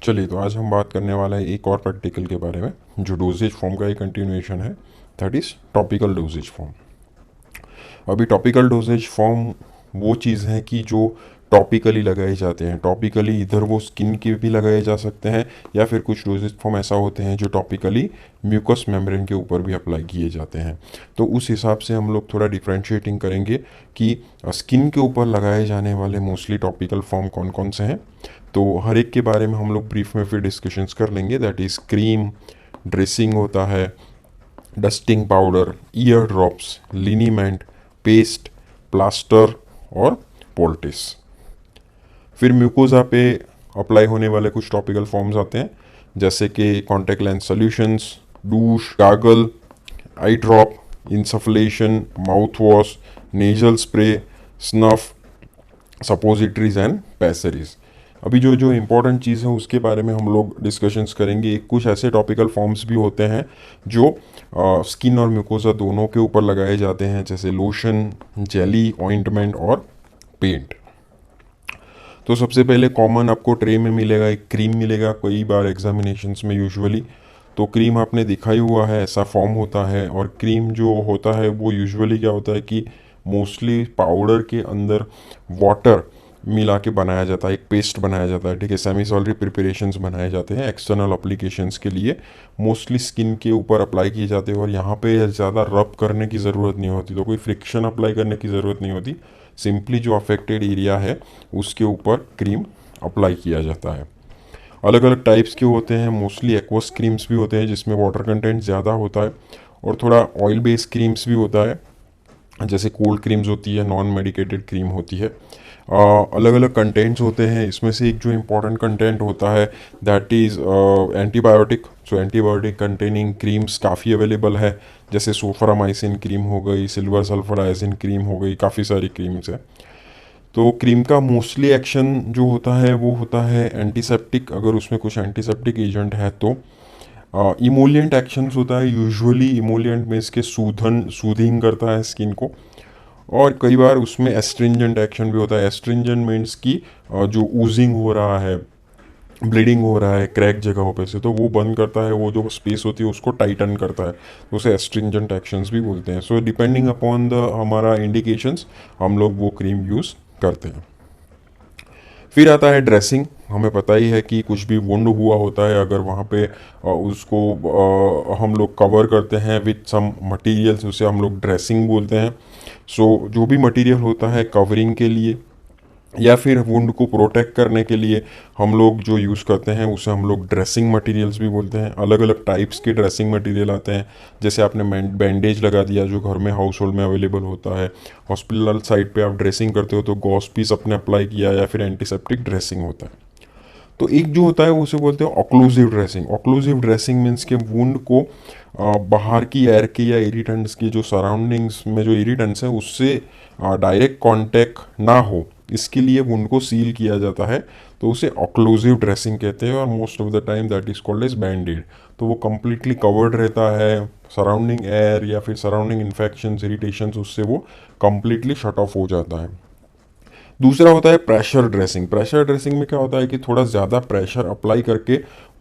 चलिए, तो आज हम बात करने वाला है एक और प्रैक्टिकल के बारे में जो डोजेज फॉर्म का एक कंटिन्यूएशन है। That is topical doses form. अभी टॉपिकल डोजेज फॉर्म वो चीज़ है कि जो टॉपिकली लगाए जाते हैं। टॉपिकली इधर वो स्किन के भी लगाए जा सकते हैं या फिर कुछ डोजेज फॉर्म ऐसा होते हैं जो टॉपिकली म्यूकस मेम्ब्रेन के ऊपर भी अप्लाई किए जाते हैं। तो उस हिसाब से हम लोग थोड़ा डिफ्रेंशिएटिंग करेंगे कि स्किन के ऊपर लगाए जाने वाले मोस्टली टॉपिकल फॉर्म कौन कौन से हैं। तो हर एक के बारे में हम लोग ब्रीफ में फिर डिस्कशंस कर लेंगे। दैट इज़ क्रीम, ड्रेसिंग होता है, dusting powder, ear drops, liniment, paste, plaster और पोल्टिस। फिर म्यूकोजा पे अप्लाई होने वाले कुछ टॉपिकल फॉर्म्स आते हैं जैसे कि contact lens solutions, douche, gargle, eye drop, insufflation, mouth wash, nasal spray, snuff, suppositories and pessaries. अभी जो जो इम्पोर्टेंट चीज़ है उसके बारे में हम लोग डिस्कशंस करेंगे। कुछ ऐसे टॉपिकल फॉर्म्स भी होते हैं जो स्किन और म्यूकोजा दोनों के ऊपर लगाए जाते हैं जैसे लोशन, जेली, ऑइंटमेंट और पेंट। तो सबसे पहले कॉमन आपको ट्रे में मिलेगा एक क्रीम मिलेगा कई बार एग्जामिनेशंस में यूजुअली। तो क्रीम आपने दिखा ही हुआ है, ऐसा फॉर्म होता है। और क्रीम जो होता है वो यूजुअली क्या होता है कि मोस्टली पाउडर के अंदर वाटर मिला के बनाया जाता है, एक पेस्ट बनाया जाता है। ठीक है, सेमी सॉलिड प्रिपरेशंस बनाए जाते हैं एक्सटर्नल एप्लीकेशंस के लिए, मोस्टली स्किन के ऊपर अप्लाई किए जाते हैं। और यहाँ पे ज़्यादा रब करने की ज़रूरत नहीं होती, तो कोई फ्रिक्शन अप्लाई करने की ज़रूरत नहीं होती। सिंपली जो अफेक्टेड एरिया है उसके ऊपर क्रीम अप्लाई किया जाता है। अलग अलग टाइप्स के होते हैं, मोस्टली एक्वस क्रीम्स भी होते हैं जिसमें वाटर कंटेंट ज़्यादा होता है, और थोड़ा ऑयल बेस्ड क्रीम्स भी होता है जैसे कोल्ड क्रीम्स होती है, नॉन मेडिकेटेड क्रीम होती है। अलग अलग कंटेंट्स होते हैं, इसमें से एक जो इम्पोर्टेंट कंटेंट होता है that is antibiotic. So antibiotic containing creams काफ़ी अवेलेबल है जैसे सोफरामाइसिन क्रीम हो गई, सिल्वर सल्फराइसिन क्रीम हो गई, काफ़ी सारी क्रीम्स है। तो क्रीम का मोस्टली एक्शन जो होता है वो होता है एंटीसेप्टिक, अगर उसमें कुछ एंटीसेप्टिक एजेंट है तो। इमोलियंट एक्शंस होता है, यूजुअली इमोलियंट में इसके सूदिंग करता है स्किन को। और कई बार उसमें एस्ट्रिंजेंट एक्शन भी होता है। एस्ट्रिंजेंट मीन्स की जो ऊजिंग हो रहा है, ब्लीडिंग हो रहा है क्रैक जगहों पे से, तो वो बंद करता है, वो जो स्पेस होती है उसको टाइटन करता है, तो उसे एस्ट्रिंजेंट एक्शंस भी बोलते हैं। सो डिपेंडिंग अपॉन द हमारा इंडिकेशंस हम लोग वो क्रीम यूज़ करते हैं। फिर आता है ड्रेसिंग। हमें पता ही है कि कुछ भी वुंड हुआ होता है, अगर वहाँ पे उसको हम लोग कवर करते हैं विथ सम मटेरियल्स, उसे हम लोग ड्रेसिंग बोलते हैं। सो जो भी मटेरियल होता है कवरिंग के लिए या फिर वुंड को प्रोटेक्ट करने के लिए हम लोग जो यूज़ करते हैं उसे हम लोग ड्रेसिंग मटेरियल्स भी बोलते हैं। अलग अलग टाइप्स के ड्रेसिंग मटेरियल आते हैं, जैसे आपने बैंडेज लगा दिया जो घर में हाउस होल्ड में अवेलेबल होता है। हॉस्पिटल साइड पे आप ड्रेसिंग करते हो तो गॉस पीस अपने अप्लाई किया, या फिर एंटीसेप्टिक ड्रेसिंग होता है। तो एक जो होता है उसे बोलते हैं occlusive dressing. Occlusive dressing means के वुंड को बाहर की एयर के या इरिटेंट्स की जो सराउंडिंग्स में जो इरिटेंट्स हैं उससे डायरेक्ट कांटेक्ट ना हो, इसके लिए वुंड को सील किया जाता है, तो उसे ऑक्लूसिव ड्रेसिंग कहते हैं। और most of the time that is called as banded. तो वो कम्प्लीटली कवर्ड रहता है, सराउंडिंग एयर या फिर सराउंडिंग इन्फेक्शंस, इरिटेशंस, उससे वो कम्प्लीटली शट ऑफ हो जाता है। दूसरा होता है प्रेशर ड्रेसिंग। प्रेशर ड्रेसिंग में क्या होता है कि थोड़ा ज़्यादा प्रेशर अप्लाई करके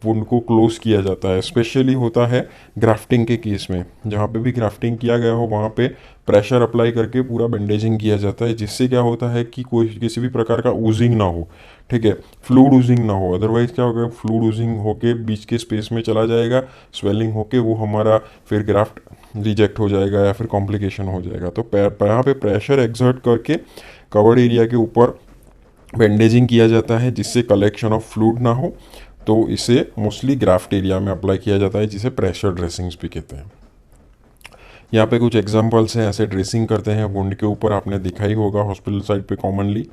वुंड को क्लोज किया जाता है। स्पेशली होता है ग्राफ्टिंग के केस में, जहाँ पे भी ग्राफ्टिंग किया गया हो वहाँ पे प्रेशर अप्लाई करके पूरा बैंडेजिंग किया जाता है, जिससे क्या होता है कि कोई किसी भी प्रकार का ऊजिंग ना हो। ठीक है, फ्लूड ऊजिंग ना हो, अदरवाइज क्या होगा, फ्लूड ऊजिंग होके बीच के स्पेस में चला जाएगा, स्वेलिंग होके वो हमारा फिर ग्राफ्ट रिजेक्ट हो जाएगा या फिर कॉम्प्लिकेशन हो जाएगा। तो यहाँ पे प्रेशर एक्सर्ट करके कवर्ड एरिया के ऊपर बैंडेजिंग किया जाता है जिससे कलेक्शन ऑफ फ्लूइड ना हो। तो इसे मोस्टली ग्राफ्ट एरिया में अप्लाई किया जाता है जिसे प्रेशर ड्रेसिंग्स भी कहते हैं। यहाँ पे कुछ एग्जांपल्स हैं ऐसे ड्रेसिंग करते हैं वुंड के ऊपर, आपने देखा ही होगा हॉस्पिटल साइड पे कॉमनली।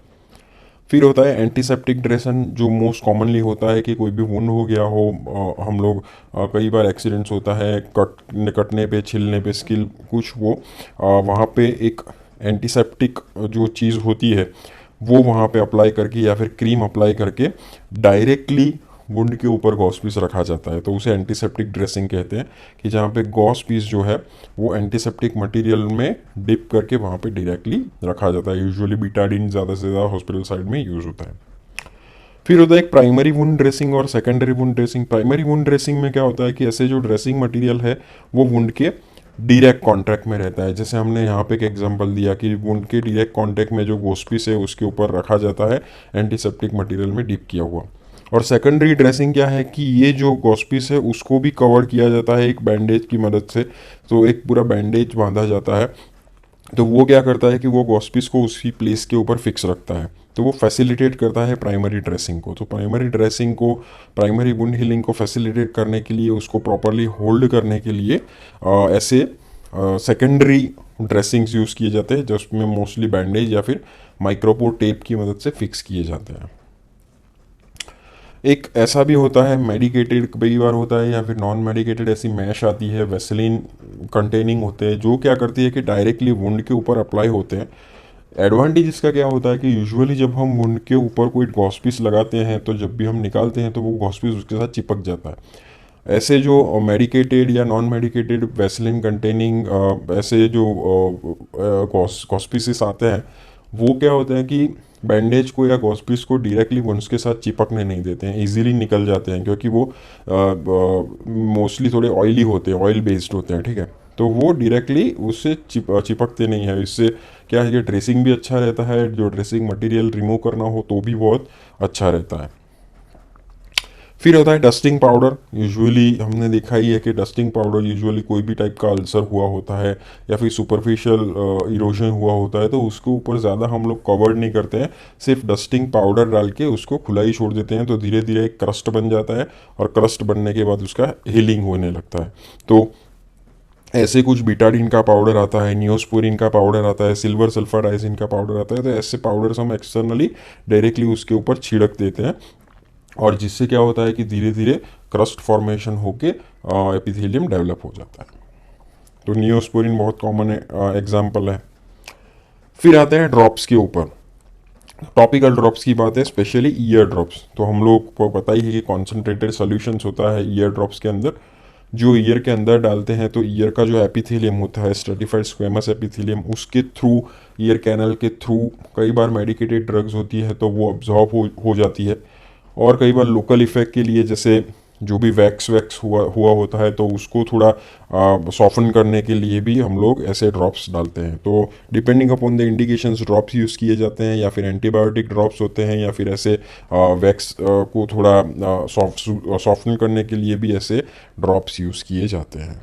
फिर होता है एंटीसेप्टिक ड्रेसन, जो मोस्ट कॉमनली होता है कि कोई भी वुंड हो गया हो, हम लोग कई बार एक्सीडेंट्स होता है कटने पे, छिलने पे, स्किल कुछ वो वहाँ पे एक एंटीसेप्टिक जो चीज़ होती है वो वहाँ पे अप्लाई करके या फिर क्रीम अप्लाई करके डायरेक्टली वुंड के ऊपर गॉस पीस रखा जाता है, तो उसे एंटीसेप्टिक ड्रेसिंग कहते हैं। कि जहाँ पे गॉस पीस जो है वो एंटीसेप्टिक मटेरियल में डिप करके वहाँ पे डायरेक्टली रखा जाता है। यूजुअली बीटाडीन ज़्यादा से ज़्यादा हॉस्पिटल साइड में यूज़ होता है। फिर होता है एक प्राइमरी वुंड ड्रेसिंग और secondary wound dressing. Primary wound dressing में क्या होता है कि ऐसे जो ड्रेसिंग मटेरियल है वो वुंड के डायरेक्ट कांटेक्ट में रहता है। जैसे हमने यहाँ पे एक एग्जांपल दिया कि वुंड के डायरेक्ट कांटेक्ट में जो गोस्पीस है उसके ऊपर रखा जाता है एंटीसेप्टिक मटेरियल में डिप किया हुआ। और सेकेंडरी ड्रेसिंग क्या है कि ये जो गॉस्पिस है उसको भी कवर किया जाता है एक बैंडेज की मदद से। तो एक पूरा बैंडेज बांधा जाता है, तो वो क्या करता है कि वो गॉस्पिस को उसी प्लेस के ऊपर फिक्स रखता है। तो वो फैसिलिटेट करता है प्राइमरी ड्रेसिंग को। तो प्राइमरी ड्रेसिंग को, प्राइमरी वुंड हीलिंग को फैसिलिटेट करने के लिए, उसको प्रॉपरली होल्ड करने के लिए ऐसे सेकेंडरी ड्रेसिंग्स यूज़ किए जाते हैं जिसमें मोस्टली बैंडेज या फिर माइक्रोपोर टेप की मदद से फिक्स किए जाते हैं। एक ऐसा भी होता है मेडिकेटेड, कई बार होता है, या फिर नॉन मेडिकेटेड ऐसी मैश आती है, वेसलिन कंटेनिंग होते हैं, जो क्या करती है कि डायरेक्टली वुंड के ऊपर अप्लाई होते हैं। एडवांटेज इसका क्या होता है कि यूजुअली जब हम वुंड के ऊपर कोई गॉस्पिस लगाते हैं तो जब भी हम निकालते हैं तो वो गॉस्पिस उसके साथ चिपक जाता है। ऐसे जो मेडिकेटेड या नॉन मेडिकेटेड वेसलिन कंटेनिंग ऐसे जो गॉस्पिस आते हैं, वो क्या होता है कि बैंडेज को या गॉस्पिस को डायरेक्टली वुंड्स के साथ चिपकने नहीं देते हैं, इजीली निकल जाते हैं, क्योंकि वो मोस्टली थोड़े ऑयली होते हैं, ऑयल बेस्ड होते हैं, ठीक है। तो वो डायरेक्टली उससे चिपकते नहीं है। इससे क्या है कि ड्रेसिंग भी अच्छा रहता है, जो ड्रेसिंग मटेरियल रिमूव करना हो तो भी बहुत अच्छा रहता है। फिर होता है डस्टिंग पाउडर। यूजुअली हमने देखा ही है कि डस्टिंग पाउडर यूजुअली कोई भी टाइप का अल्सर हुआ होता है या फिर सुपरफिशियल इरोजन हुआ होता है तो उसके ऊपर ज़्यादा हम लोग कवर नहीं करते हैं, सिर्फ डस्टिंग पाउडर डाल के उसको खुला ही छोड़ देते हैं। तो धीरे धीरे एक क्रस्ट बन जाता है और क्रस्ट बनने के बाद उसका हीलिंग होने लगता है। तो ऐसे कुछ बीटाडीन का पाउडर आता है, नियोस्पोरिन का पाउडर आता है, सिल्वर सल्फाडाइजिन का पाउडर आता है। तो ऐसे पाउडर्स हम एक्सटर्नली डायरेक्टली उसके ऊपर छिड़क देते हैं, और जिससे क्या होता है कि धीरे धीरे क्रस्ट फॉर्मेशन होके एपिथेलियम डेवलप हो जाता है। तो नियोस्पोरिन बहुत कॉमन एग्जाम्पल है। फिर आते हैं ड्रॉप्स के ऊपर। टॉपिकल ड्रॉप्स की बात है, स्पेशली ईयर ड्रॉप्स। तो हम लोग को पता ही है कि कॉन्सेंट्रेटेड सॉल्यूशंस होता है ईयर ड्रॉप्स के अंदर, जो ईयर के अंदर डालते हैं। तो ईयर का जो एपिथेलियम होता है, स्ट्रेटिफाइड स्क्वेमस एपिथेलियम, उसके थ्रू, ईयर कैनल के थ्रू कई बार मेडिकेटेड ड्रग्स होती है तो वो अब्जॉर्ब हो जाती है। और कई बार लोकल इफेक्ट के लिए, जैसे जो भी वैक्स वैक्स हुआ होता है तो उसको थोड़ा सॉफ्टन करने के लिए भी हम लोग ऐसे ड्रॉप्स डालते हैं। तो depending upon the indications drops use किए जाते हैं, या फिर एंटीबायोटिक ड्रॉप्स होते हैं, या फिर ऐसे वैक्स को थोड़ा सॉफ्टन करने के लिए भी ऐसे ड्रॉप्स यूज़ किए जाते हैं।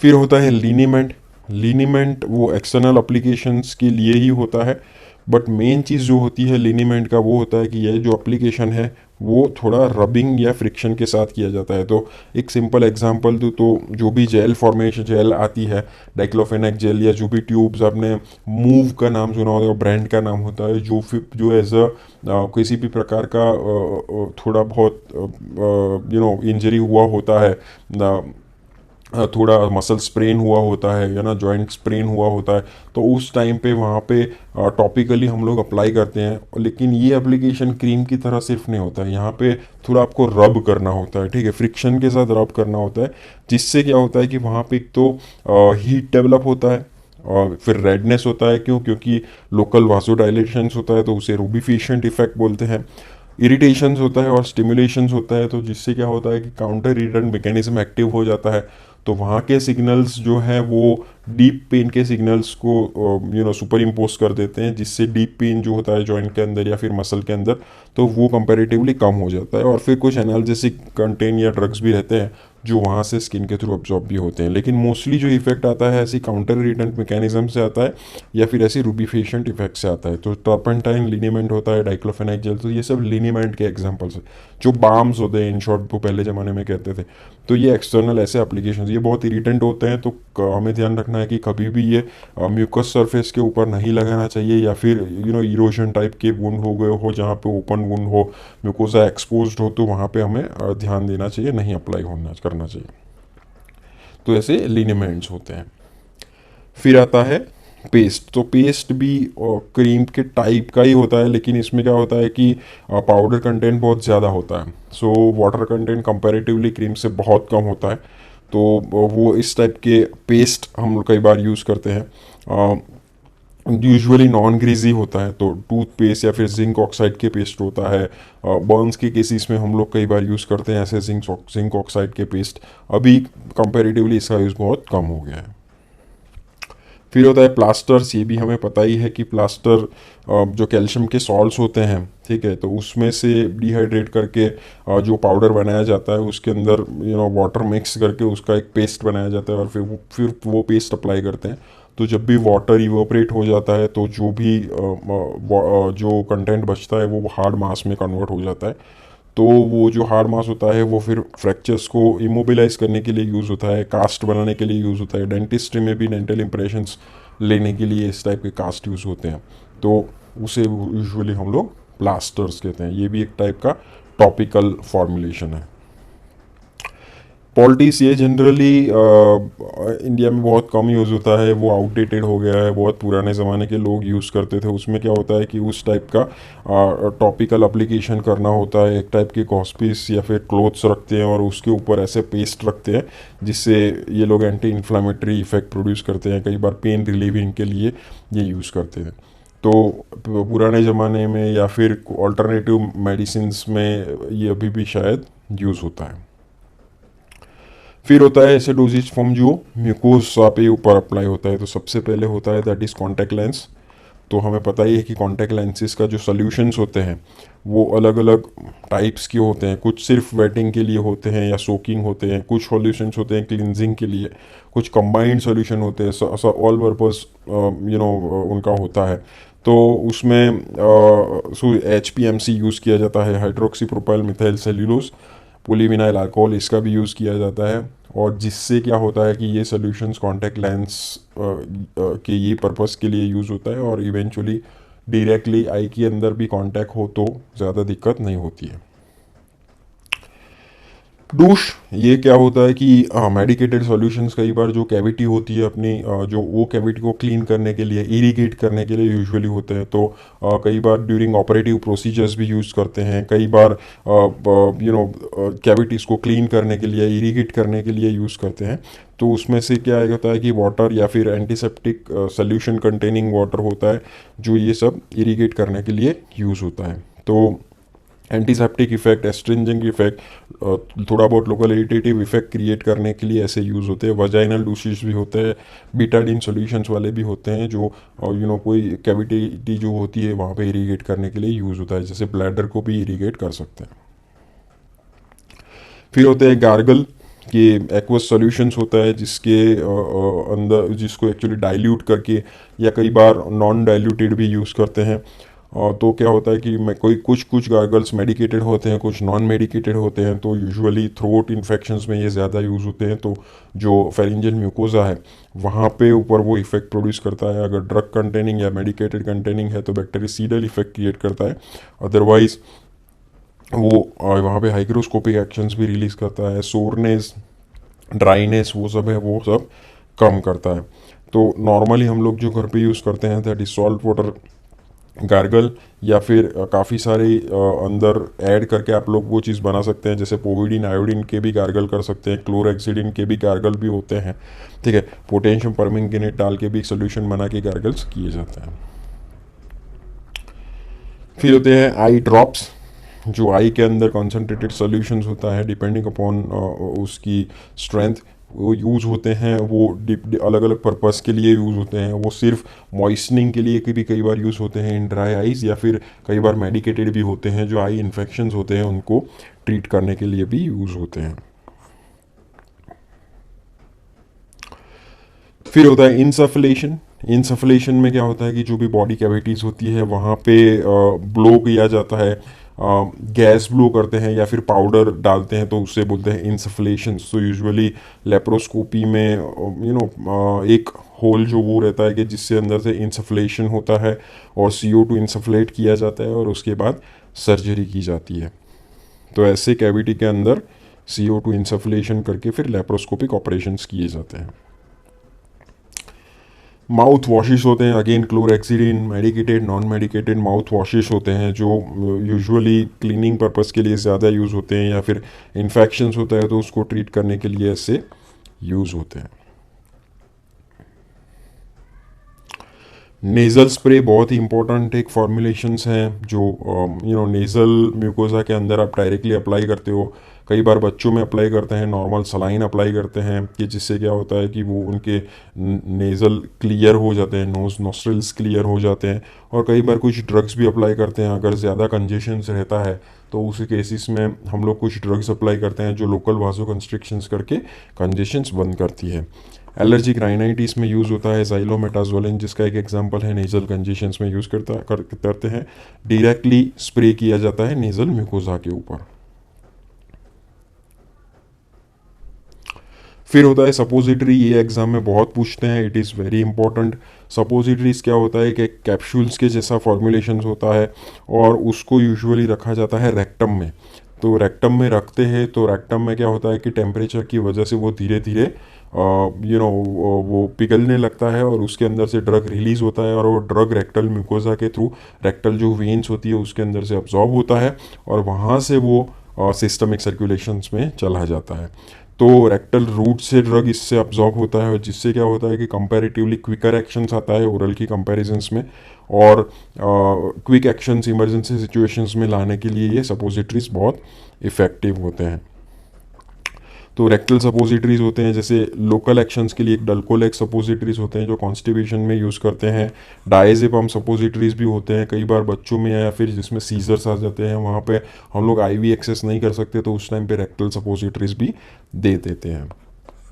फिर होता है लिनीमेंट। लिनीमेंट वो एक्सटर्नल अप्लीकेशंस के लिए ही होता है, बट मेन चीज़ जो होती है लिनीमेंट का वो होता है कि ये जो एप्लीकेशन है वो थोड़ा रबिंग या फ्रिक्शन के साथ किया जाता है। तो एक सिंपल एग्जांपल दूँ तो जो भी जेल फॉर्मेशन जेल आती है, डाइक्लोफेनेक जेल, या जो भी ट्यूब्स, आपने मूव का नाम सुना होगा, ब्रांड का नाम होता है, जो एज अ किसी भी प्रकार का थोड़ा बहुत इंजरी हुआ होता है, थोड़ा मसल स्प्रेन हुआ होता है या ना जॉइंट स्प्रेन हुआ होता है, तो उस टाइम पे वहाँ पे टॉपिकली हम लोग अप्लाई करते हैं। लेकिन ये एप्लीकेशन क्रीम की तरह सिर्फ नहीं होता है, यहाँ पे थोड़ा आपको रब करना होता है, ठीक है, फ्रिक्शन के साथ रब करना होता है, जिससे क्या होता है कि वहाँ पे एक तो हीट डेवलप होता है, और फिर रेडनेस होता है। क्योंकि लोकल वासोडाइलेशंस होता है तो उसे रूबिफिशिएंट इफेक्ट बोलते हैं। इरिटेशंस होता है और स्टिमुलेशंस होता है, तो जिससे क्या होता है कि काउंटर इरिटेंट मैकेनिज्म एक्टिव हो जाता है। तो वहाँ के सिग्नल्स जो है वो डीप पेन के सिग्नल्स को सुपर इम्पोज कर देते हैं, जिससे डीप पेन जो होता है जॉइंट के अंदर या फिर मसल के अंदर, तो वो कंपैरेटिवली कम हो जाता है। और फिर कुछ एनाल्जेसिक कंटेन या ड्रग्स भी रहते हैं जो वहाँ से स्किन के थ्रू अब्जॉर्ब भी होते हैं। लेकिन मोस्टली जो इफेक्ट आता है ऐसी काउंटर इरिटेंट मैकेनिज्म से आता है या फिर ऐसी रूबिफिशिएंट इफेक्ट से आता है। तो टर्पेंटाइन लिनीमेंट होता है, डाइक्लोफेनाक जेल, तो ये सब लिनीमेंट के एग्जांपल्स है। जो बाम्स होते हैं, इन शॉर्ट, वो पहले ज़माने में कहते थे। तो ये एक्सटर्नल ऐसे एप्लीकेशन, ये बहुत इरिटेंट होते हैं, तो हमें ध्यान रखना है कि कभी भी ये म्यूकस सरफेस के ऊपर नहीं लगाना चाहिए, या फिर इरोजन टाइप के वुंड हो गए हो जहाँ पे ओपन वुंड हो, म्यूकोसा एक्सपोज्ड हो, तो वहाँ पे हमें ध्यान देना चाहिए, नहीं अप्लाई करना चाहिए। तो ऐसे लिनीमेंट्स होते हैं। फिर आता है पेस्ट। तो पेस्ट भी क्रीम के टाइप का ही होता है, लेकिन इसमें क्या होता है कि पाउडर कंटेंट बहुत ज़्यादा होता है। So water content comparatively cream से बहुत कम होता है। तो वो इस टाइप के पेस्ट हम कई बार यूज़ करते हैं। यूजुअली नॉन ग्रीजी होता है, तो टूथपेस्ट या फिर जिंक ऑक्साइड के पेस्ट होता है। बर्न्स के केसेस में हम लोग कई बार यूज़ करते हैं ऐसे जिंक ऑक्साइड के पेस्ट। अभी कंपैरेटिवली इसका यूज़ बहुत कम हो गया है। फिर होता है प्लास्टर्स। ये भी हमें पता ही है कि प्लास्टर जो कैल्शियम के सॉल्ट्स होते हैं, ठीक है, तो उसमें से डिहाइड्रेट करके जो पाउडर बनाया जाता है उसके अंदर वाटर मिक्स करके उसका एक पेस्ट बनाया जाता है और फिर वो पेस्ट अप्लाई करते हैं। तो जब भी वाटर इवोपरेट हो जाता है तो जो भी जो कंटेंट बचता है वो हार्ड मास में कन्वर्ट हो जाता है। तो वो जो हार्ड मास होता है वो फिर फ्रैक्चर्स को इमोबिलाइज करने के लिए यूज़ होता है, कास्ट बनाने के लिए यूज़ होता है। डेंटिस्ट्री में भी डेंटल इंप्रेशंस लेने के लिए इस टाइप के कास्ट यूज़ होते हैं, तो उसे यूजुअली हम लोग प्लास्टर्स कहते हैं। ये भी एक टाइप का टॉपिकल फॉर्मुलेशन है। पॉलिटिक्स ये जनरली इंडिया में बहुत कम यूज़ होता है, वो आउटडेटेड हो गया है, बहुत पुराने ज़माने के लोग यूज़ करते थे। उसमें क्या होता है कि उस टाइप का टॉपिकल एप्लीकेशन करना होता है, एक टाइप के कॉस्पीस या फिर क्लोथ्स रखते हैं और उसके ऊपर ऐसे पेस्ट रखते हैं जिससे ये लोग एंटी इन्फ्लामेटरी इफेक्ट प्रोड्यूस करते हैं। कई बार पेन रिलीविंग के लिए ये यूज़ करते हैं। तो पुराने ज़माने में या फिर ऑल्टरनेटिव मेडिसिन्स में ये अभी भी शायद यूज़ होता है। फिर होता है ऐसे डोजेज फॉर्म जो म्यूकोसा पे ऊपर अप्लाई होता है। तो सबसे पहले होता है दैट इज़ कॉन्टैक्ट लेंस। तो हमें पता ही है कि कॉन्टैक्ट लेंसेज का जो सॉल्यूशंस होते हैं वो अलग अलग टाइप्स के होते हैं। कुछ सिर्फ वेटिंग के लिए होते हैं या सोकिंग होते हैं, कुछ सॉल्यूशंस होते हैं क्लिनजिंग के लिए, कुछ कंबाइंड सॉल्यूशन होते हैं, ऑल पर्पस उनका होता है। तो उसमें HPMC यूज़ किया जाता है, hydroxy propyl methyl cellulose polyvinyl alcohol, इसका भी यूज़ किया जाता है। और जिससे क्या होता है कि ये सॉल्यूशंस कॉन्टैक्ट लेंस के ये पर्पस के लिए यूज़ होता है और इवेंचुअली डायरेक्टली आई के अंदर भी कॉन्टैक्ट हो तो ज़्यादा दिक्कत नहीं होती है। डूश, ये क्या होता है कि मेडिकेटेड सॉल्यूशंस कई बार जो कैविटी होती है अपनी जो वो कैविटी को क्लीन करने के लिए, इरिगेट करने के लिए यूजुअली होते हैं। तो कई बार ड्यूरिंग ऑपरेटिव प्रोसीजर्स भी यूज़ करते हैं, कई बार कैविटीज़ को क्लीन करने के लिए, इरिगेट करने के लिए यूज़ करते हैं। तो उसमें से क्या होता है कि वाटर या फिर एंटीसेप्टिक सोल्यूशन कंटेनिंग वाटर होता है जो ये सब इरिगेट करने के लिए यूज़ होता है। तो एंटीसेप्टिक इफेक्ट, एस्ट्रिंजिंग इफेक्ट, थोड़ा बहुत लोकल इरिटेटिव इफेक्ट क्रिएट करने के लिए ऐसे यूज़ होते हैं। वजाइनल डूसेज भी होते हैं, बीटाडीन सॉल्यूशंस वाले भी होते हैं जो कोई कैविटी जो होती है वहाँ पे इरिगेट करने के लिए यूज़ होता है, जैसे ब्लैडर को भी इरिगेट कर सकते हैं। फिर होते हैं गार्गल, कि एक्वस सॉल्यूशंस होता है जिसके अंदर जिसको एक्चुअली डाइल्यूट करके या कई बार नॉन डाइल्यूटेड भी यूज़ करते हैं। तो क्या होता है कि कुछ गार्गल्स मेडिकेटेड होते हैं, कुछ नॉन मेडिकेटेड होते हैं। तो यूजुअली थ्रोट इन्फेक्शंस में ये ज़्यादा यूज़ होते हैं। तो जो फेरिंजियल म्यूकोजा है वहाँ पे ऊपर वो इफेक्ट प्रोड्यूस करता है। अगर ड्रग कंटेनिंग या मेडिकेटेड कंटेनिंग है तो बैक्टीरियसीडल इफेक्ट क्रिएट करता है। अदरवाइज वो वहाँ पे हाइग्रोस्कोपिक एक्शंस भी रिलीज़ करता है। सोरनेस, ड्राइनेस वो सब है, वो सब कम करता है। तो नॉर्मली हम लोग जो घर पे यूज़ करते हैं that is salt water gargle, या फिर काफ़ी सारे अंदर ऐड करके आप लोग वो चीज़ बना सकते हैं, जैसे पोविडीन आयोडीन के भी गार्गल कर सकते हैं, क्लोरेक्सिडिन के भी गार्गल भी होते हैं, ठीक है। पोटेशियम परमैंगनेट डाल के भी एक सोल्यूशन बना के गार्गल्स किए जाते हैं। फिर होते हैं आई ड्रॉप्स, जो आई के अंदर कॉन्सेंट्रेटेड सॉल्यूशंस होता है डिपेंडिंग अपॉन उसकी स्ट्रेंथ वो यूज़ होते हैं। वो अलग अलग पर्पस के लिए यूज़ होते हैं। वो सिर्फ मॉइस्टनिंग के लिए भी कई बार यूज़ होते हैं इन ड्राई आइज़, या फिर कई बार मेडिकेटेड भी होते हैं, जो आई इन्फेक्शंस होते हैं उनको ट्रीट करने के लिए भी यूज़ होते हैं। फिर होता है इंसफलेशन। इंसफलेशन में क्या होता है कि जो भी बॉडी कैविटीज़ होती है वहाँ पे ब्लो किया जाता है, गैस ब्लो करते हैं या फिर पाउडर डालते हैं, तो उससे बोलते हैं इंसफलेशन। सो यूजुअली लेप्रोस्कोपी में एक होल जो वो रहता है कि जिससे अंदर से इंसफलेशन होता है और CO2 इंसफलेट किया जाता है और उसके बाद सर्जरी की जाती है। तो ऐसे कैविटी के अंदर CO2 इंसफलेशन करके फिर लेप्रोस्कोपिक ऑपरेशंस किए जाते हैं। माउथ वॉशेस होते हैं, again chlorhexidine, medicated non medicated mouth washes होते हैं जो यूजुअली क्लीनिंग पर्पस के लिए ज़्यादा यूज़ होते हैं, या फिर इन्फेक्शंस होता है तो उसको ट्रीट करने के लिए ऐसे यूज़ होते हैं। नेज़ल स्प्रे बहुत ही इंपॉर्टेंट एक फॉर्मुलेशंस हैं जो नेज़ल म्यूकोसा के अंदर आप डायरेक्टली अप्लाई करते हो। कई बार बच्चों में अप्लाई करते हैं, नॉर्मल सलाइन अप्लाई करते हैं कि जिससे क्या होता है कि वो उनके नेज़ल क्लियर हो जाते हैं, नोज नॉस्ट्रिल्स क्लियर हो जाते हैं। और कई बार कुछ ड्रग्स भी अप्लाई करते हैं, अगर ज़्यादा कंजेशंस रहता है तो उस केसेस में हम लोग कुछ ड्रग्स अप्लाई करते हैं जो लोकल वाजो कंस्ट्रिक्शंस करके कंजेशंस बंद करती है। एलर्जिक राइनाइटिस में यूज़ होता है ज़ाइलोमेटाजोलिन, जिसका एक एग्जांपल है नेज़ल कंजेशंस में यूज़ करते हैं। डायरेक्टली स्प्रे किया जाता है नेज़ल म्यूकोसा के ऊपर। फिर होता है सपोजिटरी, ये एग्जाम में बहुत पूछते हैं, it is very important. Suppositories क्या होता है कि कैप्सूल्स के जैसा फॉर्मुलेशन होता है और उसको यूजुअली रखा जाता है रेक्टम में। तो रेक्टम में रखते हैं तो रेक्टम में क्या होता है कि टेम्परेचर की वजह से वो धीरे धीरे वो पिघलने लगता है और उसके अंदर से ड्रग रिलीज होता है और वो ड्रग रेक्टल म्यूकोसा के थ्रू रेक्टल जो वेन्स होती है उसके अंदर से अब्जॉर्ब होता है और वहाँ से वो सिस्टमिक सर्कुलेशंस में चला जाता है। तो रेक्टल रूट से ड्रग इससे अब्जॉर्ब होता है और जिससे क्या होता है कि कंपैरेटिवली क्विकर एक्शंस आता है ओरल की कंपैरिजंस में, और क्विक एक्शंस इमरजेंसी सिचुएशंस में लाने के लिए ये सपोजिटरीज बहुत इफ़ेक्टिव होते हैं। तो रेक्टल सपोजिटरीज होते हैं, जैसे लोकल एक्शंस के लिए एक डल्कोलेक सपोजिटरीज होते हैं जो कॉन्स्टिपेशन में यूज़ करते हैं। डायजेपम सपोजिटरीज भी होते हैं कई बार बच्चों में या फिर जिसमें सीजर्स आ जाते हैं, वहाँ पे हम लोग आईवी एक्सेस नहीं कर सकते तो उस टाइम पे रेक्टल सपोजिटरीज भी दे देते हैं।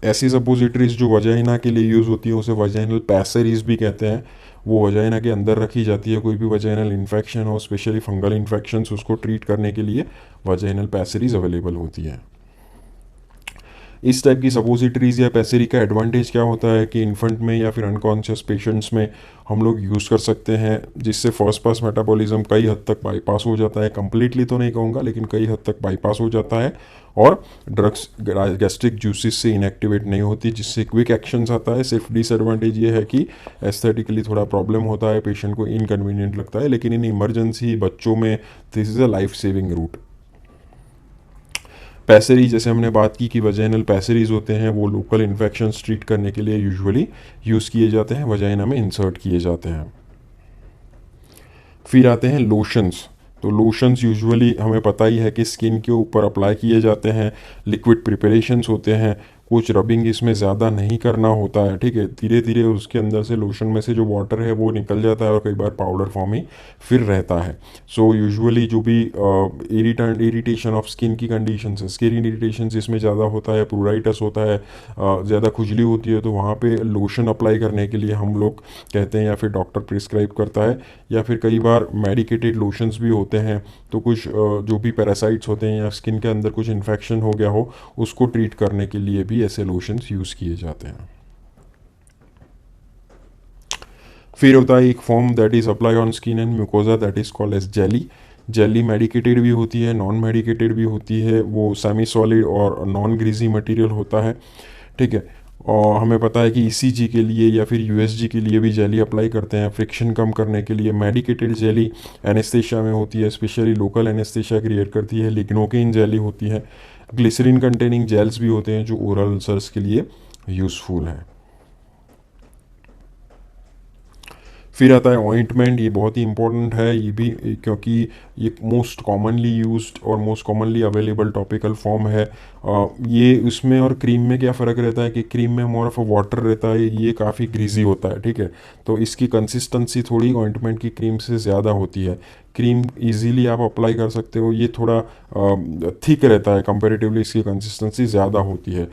ऐसी सपोजिटरीज जो वजाइना के लिए यूज़ होती है उसे वजाइनल पैसेरीज भी कहते हैं। वो वजाइना के अंदर रखी जाती है, कोई भी वजाइनल इन्फेक्शन हो, स्पेशली फंगल इन्फेक्शंस, उसको ट्रीट करने के लिए वजाइनल पैसेरीज अवेलेबल होती है। इस टाइप की सपोजिटरीज या पैसेरी का एडवांटेज क्या होता है कि इन्फेंट में या फिर अनकॉन्शियस पेशेंट्स में हम लोग यूज़ कर सकते हैं, जिससे फर्स्ट पास मेटाबॉलिज्म कई हद तक बाईपास हो जाता है। कंप्लीटली तो नहीं कहूँगा लेकिन कई हद तक बाईपास हो जाता है और ड्रग्स गैस्ट्रिक जूसेस से इनएक्टिवेट नहीं होती, जिससे क्विक एक्शंस आता है। सिर्फ डिसएडवांटेज ये है कि एस्थेटिकली थोड़ा प्रॉब्लम होता है, पेशेंट को इनकन्वीनियंट लगता है, लेकिन इन इमरजेंसी बच्चों में this is a life saving route. पैसेरी, जैसे हमने बात की कि वजाइनल पैसेरीज होते हैं, वो लोकल इन्फेक्शंस ट्रीट करने के लिए यूजुअली यूज़ किए जाते हैं, वजाइना में इंसर्ट किए जाते हैं। फिर आते हैं लोशंस। तो लोशंस यूजुअली हमें पता ही है कि स्किन के ऊपर अप्लाई किए जाते हैं, लिक्विड प्रिपरेशंस होते हैं, कुछ रबिंग इसमें ज़्यादा नहीं करना होता है, ठीक है। धीरे धीरे उसके अंदर से लोशन में से जो वाटर है वो निकल जाता है और कई बार पाउडर फॉर्म ही फिर रहता है। सो यूजुअली जो भी इरिटेशन ऑफ स्किन की कंडीशन है, स्किन इरिटेशन इसमें ज़्यादा होता है, प्रूराइटस होता है, ज़्यादा खुजली होती है, तो वहाँ पे लोशन अप्लाई करने के लिए हम लोग कहते हैं या फिर डॉक्टर प्रिस्क्राइब करता है, या फिर कई बार मेडिकेटेड लोशंस भी होते हैं। तो कुछ जो भी पैरासाइट्स होते हैं या स्किन के अंदर कुछ इन्फेक्शन हो गया हो उसको ट्रीट करने के लिए भी ऐसे लोशंस यूज़ किए जाते हैं। फिर होता है एक form that is apply on skin and mucosa, that is called as jelly. Jelly medicated भी होती है, नॉन मेडिकेटेड भी होती है, वो सेमी सॉलिड और नॉन ग्रीजी मटेरियल होता है, ठीक है। और हमें पता है कि ईसीजी के लिए या फिर यूएसजी के लिए भी जेली अप्लाई करते हैं फ्रिक्शन कम करने के लिए। मेडिकेटेड जेली एनेस्थेशिया में होती है, स्पेशली लोकल एनेस्थेशिया क्रिएट करती है। लिग्नोकेन जेली होती है। ग्लिसरीन कंटेनिंग जेल्स भी होते हैं जो ओरल अल्सर्स के लिए यूज़फुल है। फिर आता है ऑइंटमेंट, ये बहुत ही इंपॉर्टेंट है ये भी, क्योंकि ये मोस्ट कॉमनली यूज्ड और most commonly available topical form है। ये उसमें और क्रीम में क्या फ़र्क रहता है कि क्रीम में मोर ऑफ अ वाटर रहता है, ये काफ़ी ग्रीजी होता है, ठीक है। तो इसकी कंसिस्टेंसी थोड़ी ऑइंटमेंट की क्रीम से ज़्यादा होती है। क्रीम इजीली आप अप्लाई कर सकते हो, ये थोड़ा थिक रहता है कंपैरेटिवली, इसकी कंसिस्टेंसी ज़्यादा होती है।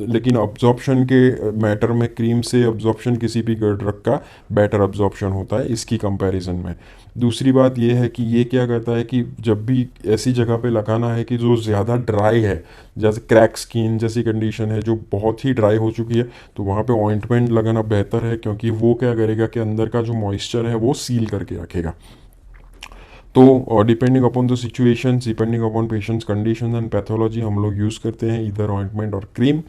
लेकिन अब्जॉर्प्शन के मैटर में क्रीम से अब्जॉर्प्शन किसी भी ड्रग का बेटर अब्जॉर्प्शन होता है इसकी कंपैरिजन में। दूसरी बात यह है कि ये क्या करता है कि जब भी ऐसी जगह पे लगाना है कि जो ज़्यादा ड्राई है, जैसे क्रैक स्किन जैसी कंडीशन है जो बहुत ही ड्राई हो चुकी है, तो वहाँ पे ऑइंटमेंट लगाना बेहतर है, क्योंकि वो क्या करेगा कि अंदर का जो मॉइस्चर है वो सील करके रखेगा। तो depending upon the situation, depending upon patients condition and pathology, हम लोग यूज़ करते हैं इधर ऑइंटमेंट और क्रीम।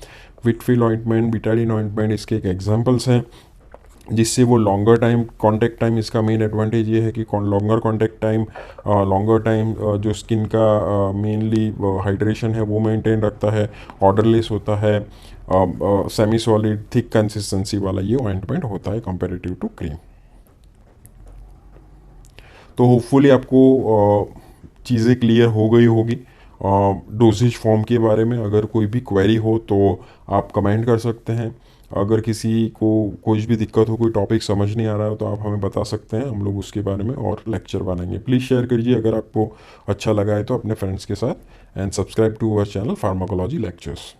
विटफिल ऑइंटमेंट, बिटाडिन ऑइंटमेंट इसके एक एग्जांपल्स हैं। जिससे वो लॉन्गर टाइम कॉन्टैक्ट टाइम, इसका मेन एडवांटेज ये है कि longer contact time, longer time जो स्किन का मेनली हाइड्रेशन है वो मेंटेन रखता है, ऑर्डरलेस होता है, सेमी सॉलिड थिक कंसिस्टेंसी वाला ये ऑइंटमेंट होता है कंपैरेटिव टू क्रीम। तो होपफुली आपको चीज़ें क्लियर हो गई होगी डोजेज फॉर्म के बारे में। अगर कोई भी क्वेरी हो तो आप कमेंट कर सकते हैं। अगर किसी को कुछ भी दिक्कत हो, कोई टॉपिक समझ नहीं आ रहा हो, तो आप हमें बता सकते हैं, हम लोग उसके बारे में और लेक्चर बनाएंगे। प्लीज़ शेयर करिए अगर आपको अच्छा लगा है तो अपने फ्रेंड्स के साथ, and subscribe to our channel pharmacology lectures.